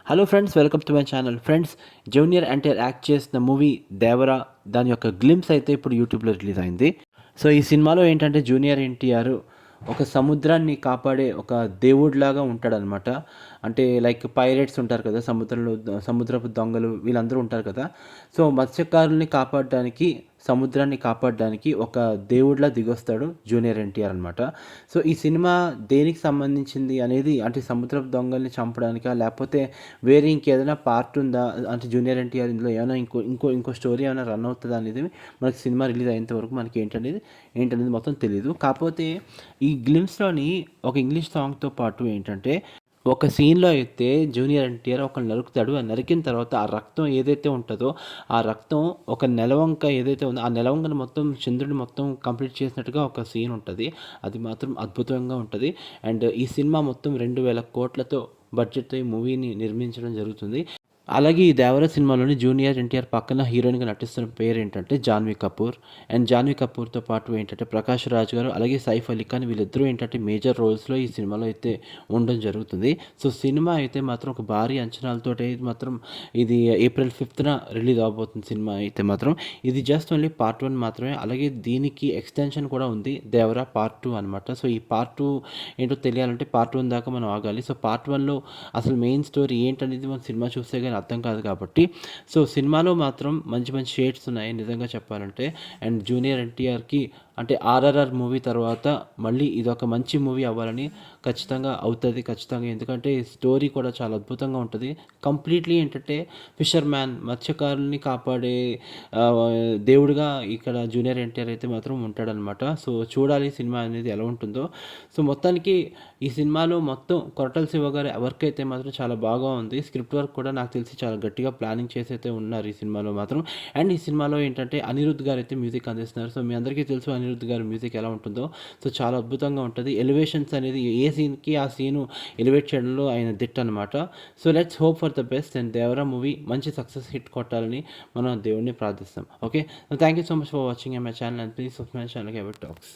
Hello friends, welcome to my channel. Friends, junior NTR act చేసిన movie 'దేవర' దాని యొక్క glimpse అయితే ఇప్పుడు యూట్యూబ్లో రిలీజ్ అయింది. సో ఈ సినిమాలో ఏంటంటే జూనియర్ ఎన్టీఆర్ ఒక సముద్రాన్ని కాపాడే ఒక దేవుడిలాగా ఉంటాడనమాట. అంటే లైక్ పైరేట్స్ ఉంటారు కదా, సముద్రపు దొంగలు వీళ్ళందరూ ఉంటారు కదా. సో మత్స్యకారుల్ని కాపాడడానికి, సముద్రాన్ని కాపాడడానికి ఒక దేవుడిలా దిగొస్తాడు జూనియర్ ఎన్టీఆర్ అనమాట. సో ఈ సినిమా దేనికి సంబంధించింది అనేది, అంటే సముద్రపు దొంగల్ని చంపడానికా, లేకపోతే వేరే ఇంకేదైనా పార్ట్ ఉందా, అంటే జూనియర్ ఎన్టీఆర్ ఇందులో ఏమైనా ఇంకో స్టోరీ ఏమైనా రన్ అవుతుందా అనేది మనకి సినిమా రిలీజ్ అయ్యేంత వరకు మనకి ఏంటనేది మొత్తం తెలియదు. కాకపోతే ఈ గ్లిమ్స్లోని ఒక ఇంగ్లీష్ సాంగ్తో పాటు ఏంటంటే, ఒక సీన్లో అయితే జూనియర్ ఎన్టీఆర్ ఒకళ్ళు నరుకుతాడు. ఆ నరికిన తర్వాత ఆ రక్తం ఏదైతే ఉంటుందో, ఆ రక్తం ఒక నెలవంక ఏదైతే ఉందో, ఆ నెలవంకను మొత్తం చంద్రుడిని మొత్తం కంప్లీట్ చేసినట్టుగా ఒక సీన్ ఉంటుంది. అది మాత్రం అద్భుతంగా ఉంటుంది. అండ్ ఈ సినిమా మొత్తం 2,000 కోట్లతో బడ్జెట్తో ఈ మూవీని నిర్మించడం జరుగుతుంది. అలాగే ఈ 'దేవర' సినిమాలోని జూనియర్ ఎన్టీఆర్ పక్కన హీరోయిన్‌గా నటిస్తున్న పేరు ఏంటంటే జాన్వీ కపూర్. అండ్ జాన్వీ కపూర్‌తో పాటు ఏంటంటే ప్రకాష్ రాజ్ గారు, అలాగే సైఫ్ అలీ ఖాన్, వీళ్ళిద్దరూ ఏంటంటే మేజర్ రోల్స్‌లో ఈ సినిమాలో అయితే ఉండడం జరుగుతుంది. సో సినిమా అయితే మాత్రం ఒక భారీ అంచనాలతోటి మాత్రం ఇది ఏప్రిల్ 5న రిలీజ్ అవబోతుంది. సినిమా అయితే మాత్రం ఇది జస్ట్ ఓన్లీ పార్ట్ 1 మాత్రమే. అలాగే దీనికి ఎక్స్‌టెన్షన్ కూడా ఉంది, 'దేవర పార్ట్ 2' అనమాట. సో ఈ పార్ట్ 2 ఏంటో తెలియాలంటే పార్ట్ 1 దాకా మనం ఆగాలి. సో పార్ట్ 1లో అసలు మెయిన్ స్టోరీ ఏంటనేది మనం సినిమా చూస్తే కానీ అర్థం కాదు కాబట్టి, సో సినిమాలో మాత్రం మంచి మంచి షేడ్స్ ఉన్నాయి నిజంగా చెప్పాలంటే. అండ్ జూనియర్ ఎన్టీఆర్కి అంటే ఆర్ఆర్ఆర్ మూవీ తర్వాత మళ్ళీ ఇదొక మంచి మూవీ అవ్వాలని ఖచ్చితంగా అవుతుంది, ఖచ్చితంగా. ఎందుకంటే స్టోరీ కూడా చాలా అద్భుతంగా ఉంటుంది. కంప్లీట్లీ ఏంటంటే ఫిషర్ మ్యాన్, మత్స్యకారుల్ని కాపాడే దేవుడిగా ఇక్కడ జూనియర్ ఎన్టీఆర్ అయితే మాత్రం ఉంటాడనమాట. సో చూడాలి సినిమా అనేది ఎలా ఉంటుందో. సో మొత్తానికి ఈ సినిమాలో మొత్తం కొరటాల శివ గారి వర్క్ అయితే మాత్రం చాలా బాగా ఉంది. స్క్రిప్ట్ వర్క్ కూడా నాకు తెలిసి చాలా గట్టిగా ప్లానింగ్ చేసి అయితే ఉన్నారు ఈ సినిమాలో మాత్రం. అండ్ ఈ సినిమాలో ఏంటంటే అనిరుద్ధ్ గారు అయితే మ్యూజిక్ అందిస్తున్నారు. సో మీ అందరికీ తెలుసు అనిరుద్ధ్ గారి మ్యూజిక్ ఎలా ఉంటుందో. సో చాలా అద్భుతంగా ఉంటుంది. ఎలివేషన్స్ అనేది ఏ సీన్కి ఆ సీను ఎలివేట్ చేయడంలో ఆయన దిట్ అనమాట. So let's hope for the best. And 'Devara' movie మంచి సక్సెస్ హిట్ కొట్టాలని మనం దేవుడిని ప్రార్థిస్తాం. Okay, thank you so much for watching my channel and please subscribe my channel ever talks.